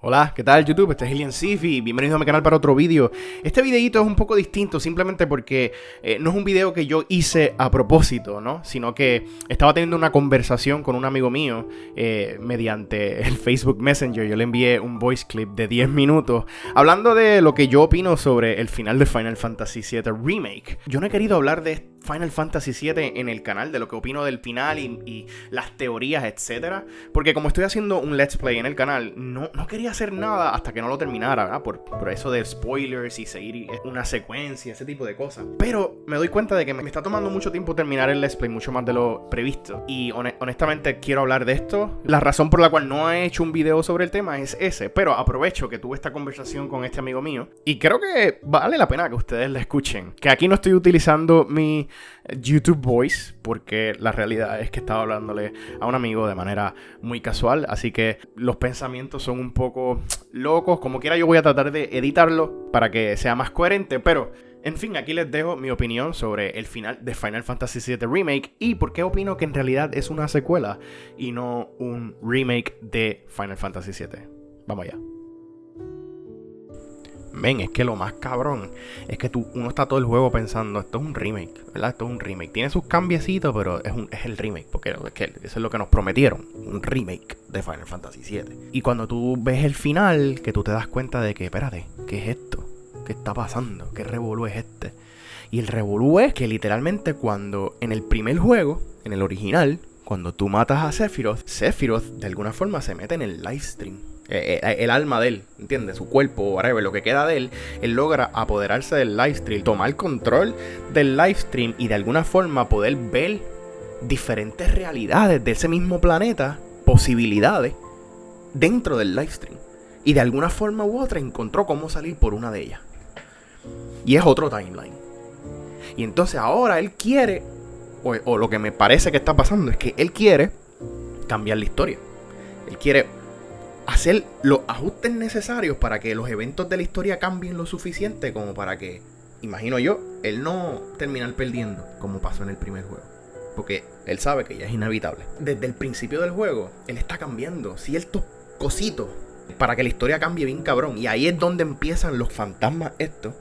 Hola, ¿qué tal YouTube? Este es Alien Sifi, bienvenidos a mi canal para otro vídeo. Este videito es un poco distinto simplemente porque no es un video que yo hice a propósito, ¿no? Sino que estaba teniendo una conversación con un amigo mío mediante el Facebook Messenger. Yo le envié un voice clip de 10 minutos hablando de lo que yo opino sobre el final de Final Fantasy VII Remake. Yo no he querido hablar de Final Fantasy VII en el canal, de lo que opino del final y las teorías, etcétera, porque como estoy haciendo un let's play en el canal, no quería hacer nada hasta que no lo terminara, ¿verdad? Por eso de spoilers y seguir una secuencia, ese tipo de cosas. Pero me doy cuenta de que me está tomando mucho tiempo terminar el let's play, mucho más de lo previsto, y honestamente quiero hablar de esto. La razón por la cual no he hecho un video sobre el tema es ese, pero aprovecho que tuve esta conversación con este amigo mío y creo que vale la pena que ustedes la escuchen, que aquí no estoy utilizando mi YouTube Voice, porque la realidad es que estaba hablándole a un amigo de manera muy casual, así que los pensamientos son un poco locos. Como quiera, yo voy a tratar de editarlo para que sea más coherente, pero en fin, aquí les dejo mi opinión sobre el final de Final Fantasy VII Remake y por qué opino que en realidad es una secuela y no un remake de Final Fantasy VII. Vamos allá. Ven, es que lo más cabrón es que uno está todo el juego pensando, esto es un remake, ¿verdad? Esto es un remake. Tiene sus cambiecitos, pero es el remake, porque es que eso es lo que nos prometieron, un remake de Final Fantasy VII. Y cuando tú ves el final, que tú te das cuenta de que, espérate, ¿qué es esto? ¿Qué está pasando? ¿Qué revolú es este? Y el revolú es que literalmente cuando en el primer juego, en el original, cuando tú matas a Sephiroth de alguna forma se mete en el livestream. El alma de él, ¿entiendes? Su cuerpo, whatever, lo que queda de él, él logra apoderarse del livestream, tomar control del livestream y de alguna forma poder ver diferentes realidades de ese mismo planeta, posibilidades dentro del livestream. Y de alguna forma u otra encontró cómo salir por una de ellas. Y es otro timeline. Y entonces ahora él quiere, o lo que me parece que está pasando es que él quiere cambiar la historia. Él quiere hacer los ajustes necesarios para que los eventos de la historia cambien lo suficiente como para que, imagino yo, él no terminar perdiendo como pasó en el primer juego. Porque él sabe que ya es inevitable. Desde el principio del juego, él está cambiando ciertos cositos para que la historia cambie bien cabrón. Y ahí es donde empiezan los fantasmas estos.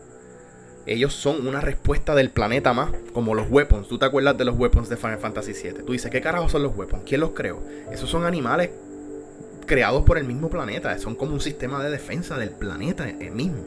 Ellos son una respuesta del planeta más, como los weapons. ¿Tú te acuerdas de los weapons de Final Fantasy VII? Tú dices, ¿qué carajo son los weapons? ¿Quién los creó? Esos son animales creados por el mismo planeta. Son como un sistema de defensa del planeta el mismo,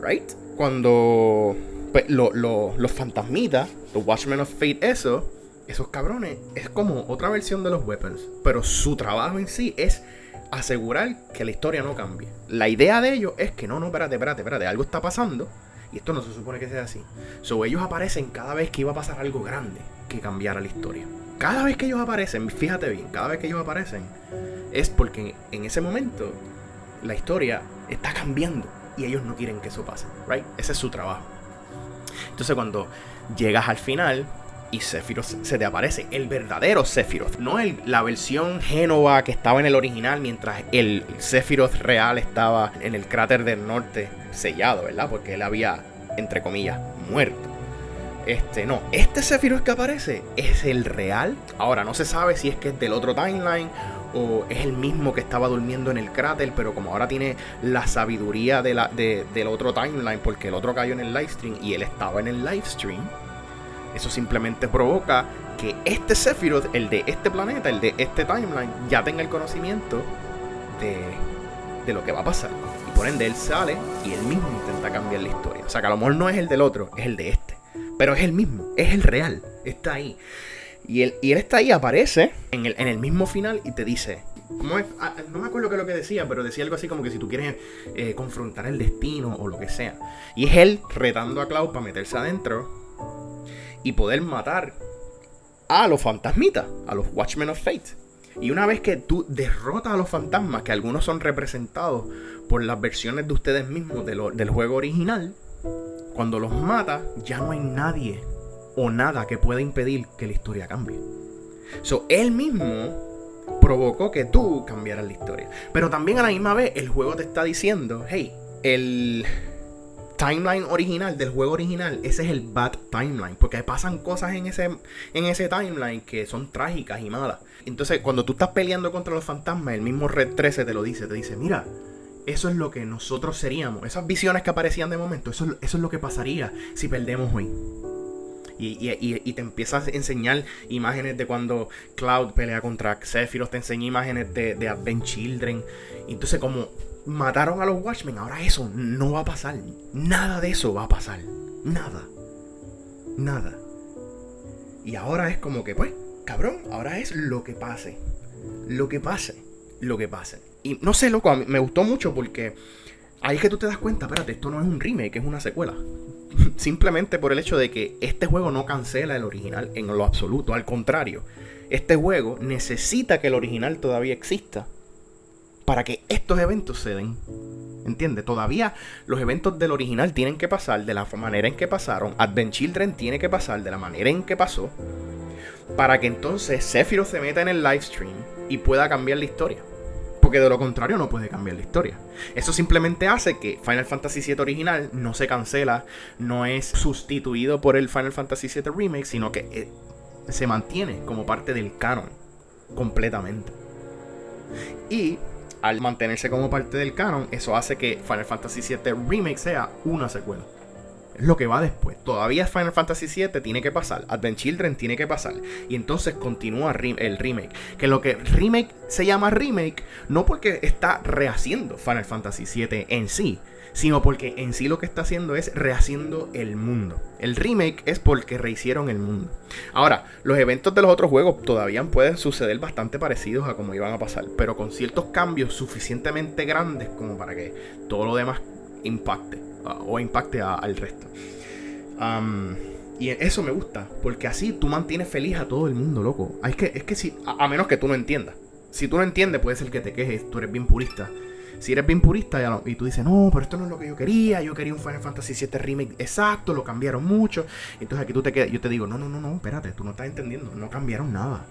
right? Cuando pues, los fantasmitas, los Watchmen of Fate, esos cabrones, es como otra versión de los weapons, pero su trabajo en sí es asegurar que la historia no cambie. La idea de ellos es que no, espérate, algo está pasando y esto no se supone que sea así. So ellos aparecen cada vez que iba a pasar algo grande que cambiara la historia. Cada vez que ellos aparecen, fíjate bien, cada vez que ellos aparecen es porque en ese momento la historia está cambiando y ellos no quieren que eso pase, right? Ese es su trabajo. Entonces cuando llegas al final y Sephiroth se te aparece, el verdadero Sephiroth, no la versión Génova que estaba en el original mientras el Sephiroth real estaba en el cráter del norte sellado, ¿verdad? Porque él había, entre comillas, muerto. No, este Sephiroth que aparece es el real. Ahora no se sabe si es que es del otro timeline o es el mismo que estaba durmiendo en el cráter, pero como ahora tiene la sabiduría del otro timeline, porque el otro cayó en el livestream y él estaba en el livestream, eso simplemente provoca que este Sephiroth, el de este planeta, el de este timeline, ya tenga el conocimiento de lo que va a pasar. Y por ende él sale y él mismo intenta cambiar la historia. O sea que a lo mejor no es el del otro, es el de este. Pero es el mismo, es el real, está ahí. Y él está ahí, aparece en el mismo final y te dice, ¿cómo es? No me acuerdo qué es lo que decía, pero decía algo así como que si tú quieres confrontar el destino o lo que sea. Y es él retando a Cloud para meterse adentro y poder matar a los fantasmitas, a los Watchmen of Fate. Y una vez que tú derrotas a los fantasmas, que algunos son representados por las versiones de ustedes mismos del juego original, cuando los mata, ya no hay nadie o nada que pueda impedir que la historia cambie. So, él mismo provocó que tú cambiaras la historia. Pero también a la misma vez, el juego te está diciendo, hey, el timeline original del juego original, ese es el bad timeline, porque pasan cosas en ese timeline que son trágicas y malas. Entonces, cuando tú estás peleando contra los fantasmas, el mismo Red 13 te dice, mira, Eso es lo que nosotros seríamos. Esas visiones que aparecían de momento, eso es lo que pasaría si perdemos hoy. Y te empiezas a enseñar imágenes de cuando Cloud pelea contra Sephiroth. Te enseña imágenes de Advent Children. Y entonces como mataron a los Watchmen, ahora eso no va a pasar. Nada de eso va a pasar. Nada. Y ahora es como que, pues, cabrón, ahora es lo que pase. Lo que pase. Y no sé, loco, a mí me gustó mucho porque ahí es que tú te das cuenta, espérate, esto no es un remake, es una secuela. Simplemente por el hecho de que este juego no cancela el original en lo absoluto. Al contrario, este juego necesita que el original todavía exista para que estos eventos se den. ¿Entiendes? Todavía los eventos del original tienen que pasar de la manera en que pasaron. Advent Children tiene que pasar de la manera en que pasó, para que entonces Sephiroth se meta en el livestream y pueda cambiar la historia. Porque de lo contrario no puede cambiar la historia. Eso simplemente hace que Final Fantasy VII original no se cancela, no es sustituido por el Final Fantasy VII Remake, sino que se mantiene como parte del canon completamente. Y al mantenerse como parte del canon, eso hace que Final Fantasy VII Remake sea una secuela. Es lo que va después. Todavía Final Fantasy VII tiene que pasar. Advent Children tiene que pasar. Y entonces continúa el remake. Que lo que remake se llama remake no porque está rehaciendo Final Fantasy VII en sí, sino porque en sí lo que está haciendo es rehaciendo el mundo. El remake es porque rehicieron el mundo. Ahora, los eventos de los otros juegos todavía pueden suceder bastante parecidos a como iban a pasar, pero con ciertos cambios suficientemente grandes como para que todo lo demás impacte al resto. Y eso me gusta, porque así tú mantienes feliz a todo el mundo, loco. Es que si, a menos que tú no entiendas. Si tú no entiendes, puede ser que te quejes, tú eres bien purista. Si eres bien purista y tú dices, no, pero esto no es lo que yo quería un Final Fantasy VII Remake exacto, lo cambiaron mucho. Entonces aquí tú te quedas, yo te digo, no, espérate, tú no estás entendiendo, no cambiaron nada,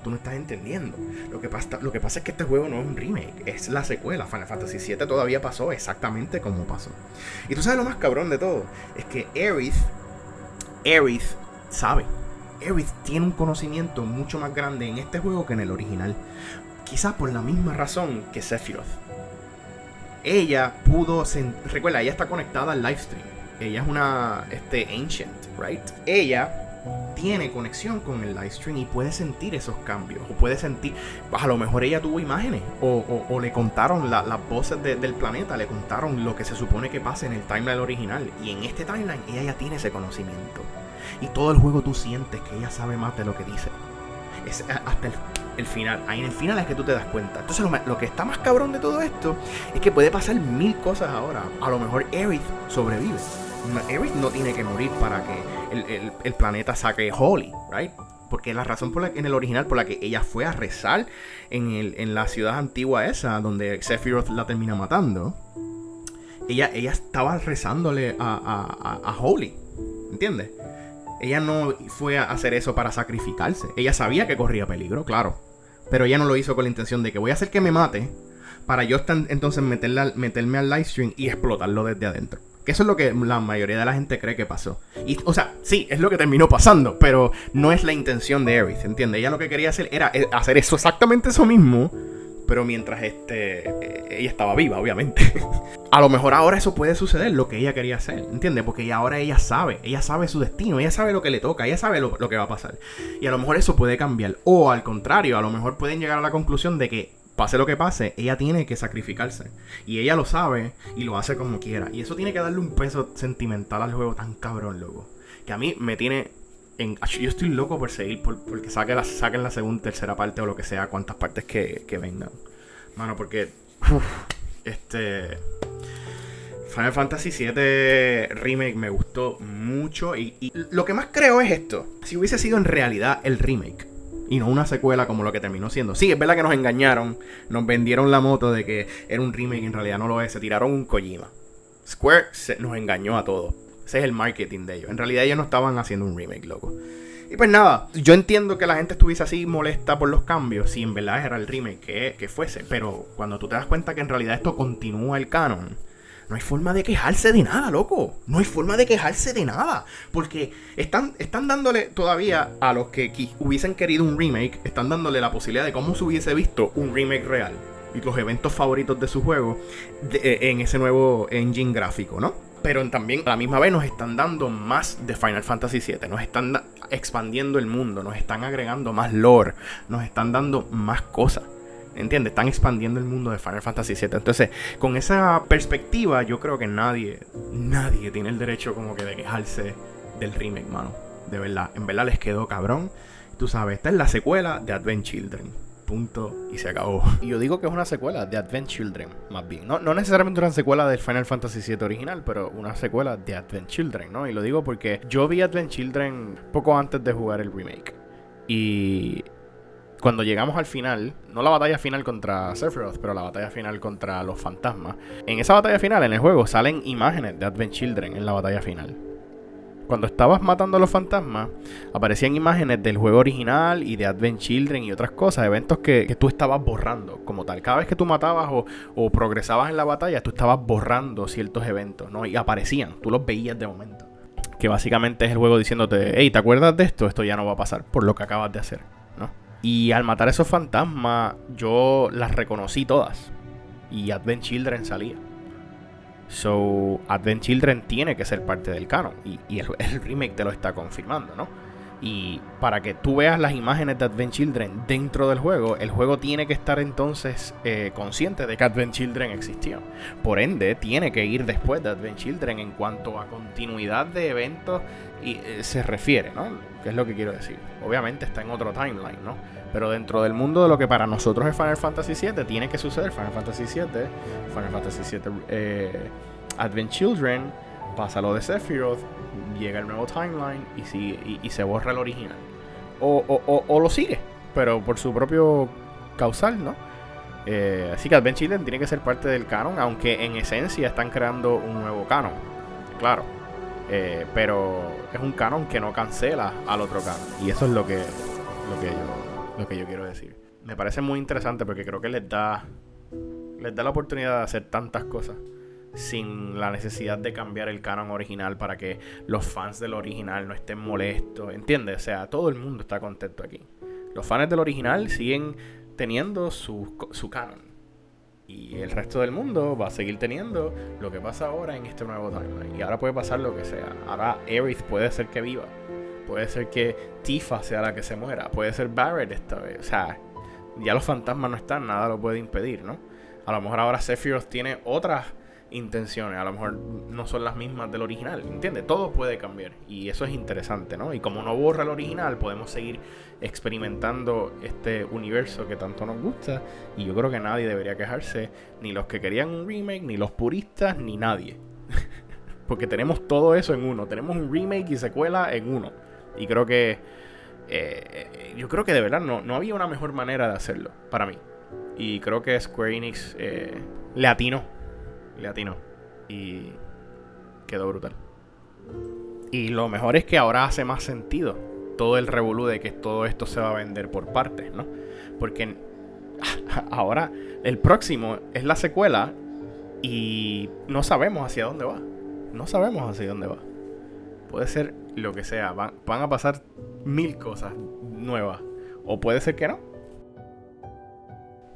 tú no estás entendiendo. Lo que pasa es que este juego no es un remake, es la secuela. Final Fantasy VII todavía pasó exactamente como pasó. Y tú sabes lo más cabrón de todo, es que Aerith sabe. Aerith tiene un conocimiento mucho más grande en este juego que en el original. Quizás por la misma razón que Sephiroth. Ella pudo... Recuerda, ella está conectada al livestream. Ella es una ancient, right? Ella tiene conexión con el livestream y puede sentir esos cambios. O puede sentir... A lo mejor ella tuvo imágenes. O le contaron las voces del planeta. Le contaron lo que se supone que pasa en el timeline original. Y en este timeline ella ya tiene ese conocimiento. Y todo el juego tú sientes que ella sabe más de lo que dice. Es hasta el final. Ahí en el final es que tú te das cuenta. Entonces lo que está más cabrón de todo esto es que puede pasar mil cosas ahora. A lo mejor Aerith sobrevive. Aerith no tiene que morir para que el planeta saque Holy, right? Porque la razón en el original por la que ella fue a rezar en la ciudad antigua esa, donde Sephiroth la termina matando, ella estaba rezándole a Holy, ¿entiendes? Ella no fue a hacer eso para sacrificarse. Ella sabía que corría peligro, claro. Pero ella no lo hizo con la intención de que voy a hacer que me mate para yo entonces meterme al livestream y explotarlo desde adentro. Que eso es lo que la mayoría de la gente cree que pasó. Y, o sea, sí, es lo que terminó pasando, pero no es la intención de Aerith, ¿entiendes? Ella lo que quería hacer era hacer eso, exactamente eso mismo, pero mientras ella estaba viva, obviamente. A lo mejor ahora eso puede suceder, lo que ella quería hacer, ¿entiendes? Porque ahora ella sabe su destino, ella sabe lo que le toca, ella sabe lo que va a pasar. Y a lo mejor eso puede cambiar. O al contrario, a lo mejor pueden llegar a la conclusión de que pase lo que pase, ella tiene que sacrificarse. Y ella lo sabe y lo hace como quiera. Y eso tiene que darle un peso sentimental al juego tan cabrón, loco. Que a mí me tiene... Yo estoy loco por seguir, porque saquen la segunda, tercera parte o lo que sea, cuantas partes que vengan. Mano, porque... Final Fantasy VII Remake me gustó mucho y lo que más creo es esto. Si hubiese sido en realidad el remake y no una secuela como lo que terminó siendo. Sí, es verdad que nos engañaron, nos vendieron la moto de que era un remake y en realidad no lo es. Se tiraron un Kojima. Square nos engañó a todos. Ese es el marketing de ellos. En realidad ellos no estaban haciendo un remake, loco. Y pues nada, yo entiendo que la gente estuviese así molesta por los cambios, si en verdad era el remake que fuese. Pero cuando tú te das cuenta que en realidad esto continúa el canon, no hay forma de quejarse de nada, loco. No hay forma de quejarse de nada. Porque están dándole todavía a los que hubiesen querido un remake, están dándole la posibilidad de cómo se hubiese visto un remake real. y los eventos favoritos de su juego en ese nuevo engine gráfico, ¿no? Pero también a la misma vez nos están dando más de Final Fantasy VII. Nos están expandiendo el mundo. Nos están agregando más lore. Nos están dando más cosas. ¿Entiendes? Están expandiendo el mundo de Final Fantasy VII. Entonces, con esa perspectiva, yo creo que nadie tiene el derecho como que de quejarse del remake, mano. De verdad. En verdad les quedó cabrón. Tú sabes, esta es la secuela de Advent Children. Punto y se acabó. Y yo digo que es una secuela de Advent Children, más bien. No necesariamente una secuela del Final Fantasy VII original, pero una secuela de Advent Children, ¿no? Y lo digo porque yo vi Advent Children poco antes de jugar el remake. Y cuando llegamos al final, no la batalla final contra Sephiroth, pero la batalla final contra los fantasmas. En esa batalla final, en el juego, salen imágenes de Advent Children en la batalla final. Cuando estabas matando a los fantasmas, aparecían imágenes del juego original y de Advent Children y otras cosas, eventos que tú estabas borrando como tal. Cada vez que tú matabas o progresabas en la batalla, tú estabas borrando ciertos eventos, ¿no? Y aparecían, tú los veías de momento. Que básicamente es el juego diciéndote, hey, ¿te acuerdas de esto? Esto ya no va a pasar por lo que acabas de hacer, ¿no? Y al matar a esos fantasmas, yo las reconocí todas. Y Advent Children salía. So, Advent Children tiene que ser parte del canon. Y el remake te lo está confirmando, ¿no? Y para que tú veas las imágenes de Advent Children dentro del juego, el juego tiene que estar entonces consciente de que Advent Children existió. Por ende, tiene que ir después de Advent Children en cuanto a continuidad de eventos se refiere, ¿no? ¿Qué es lo que quiero decir? Obviamente está en otro timeline, ¿no? Pero dentro del mundo de lo que para nosotros es Final Fantasy VII, tiene que suceder Final Fantasy VII, Advent Children, pasa lo de Sephiroth, llega el nuevo timeline y se borra el original. O lo sigue, pero por su propio causal, ¿no? Así que Advent Children tiene que ser parte del canon, aunque en esencia están creando un nuevo canon, claro. Pero es un canon que no cancela al otro canon. Y eso es lo que yo quiero decir. Me parece muy interesante porque creo que les da la oportunidad de hacer tantas cosas sin la necesidad de cambiar el canon original para que los fans del original no estén molestos, ¿entiendes? O sea, todo el mundo está contento aquí. Los fans del original siguen teniendo su canon y el resto del mundo va a seguir teniendo lo que pasa ahora en este nuevo timeline. Y ahora puede pasar lo que sea. Ahora Aerith puede ser que viva, puede ser que Tifa sea la que se muera, puede ser Barret esta vez. O sea, ya los fantasmas no están, nada lo puede impedir, ¿no? A lo mejor ahora Sephiroth tiene otras intenciones, a lo mejor no son las mismas del original, ¿entiendes? Todo puede cambiar y eso es interesante, ¿no? Y como no borra el original, podemos seguir experimentando este universo que tanto nos gusta y yo creo que nadie debería quejarse, ni los que querían un remake, ni los puristas, ni nadie. Porque tenemos todo eso en uno, tenemos un remake y secuela en uno y creo que yo creo que de verdad no había una mejor manera de hacerlo para mí y creo que Square Enix le atinó y quedó brutal. Y lo mejor es que ahora hace más sentido todo el revolú de que todo esto se va a vender por partes, ¿no? Porque ahora el próximo es la secuela y no sabemos hacia dónde va. Puede ser lo que sea, van a pasar 1000 cosas nuevas o puede ser que no.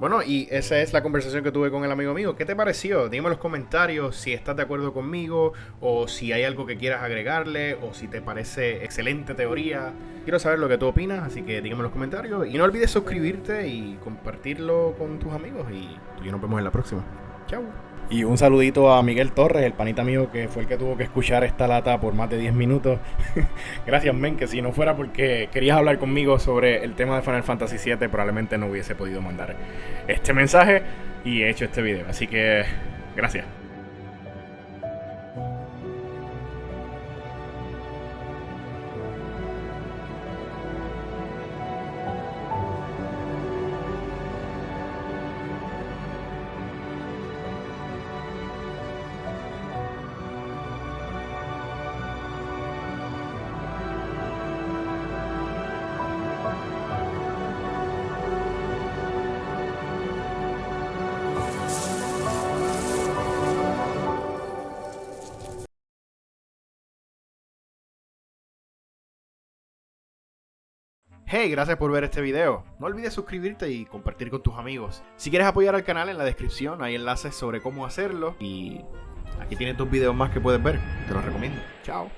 Bueno, y esa es la conversación que tuve con el amigo mío. ¿Qué te pareció? Dime en los comentarios si estás de acuerdo conmigo o si hay algo que quieras agregarle o si te parece excelente teoría. Quiero saber lo que tú opinas, así que dígame en los comentarios. Y no olvides suscribirte y compartirlo con tus amigos. Y tú y yo nos vemos en la próxima. Chao. Y un saludito a Miguel Torres, el panita mío que fue el que tuvo que escuchar esta lata por más de 10 minutos. Gracias, men, que si no fuera porque querías hablar conmigo sobre el tema de Final Fantasy VII, probablemente no hubiese podido mandar este mensaje y he hecho este video. Así que, gracias. Hey, gracias por ver este video. No olvides suscribirte y compartir con tus amigos. Si quieres apoyar al canal, en la descripción hay enlaces sobre cómo hacerlo. Y aquí tienes 2 videos más que puedes ver. Te los recomiendo. Chao.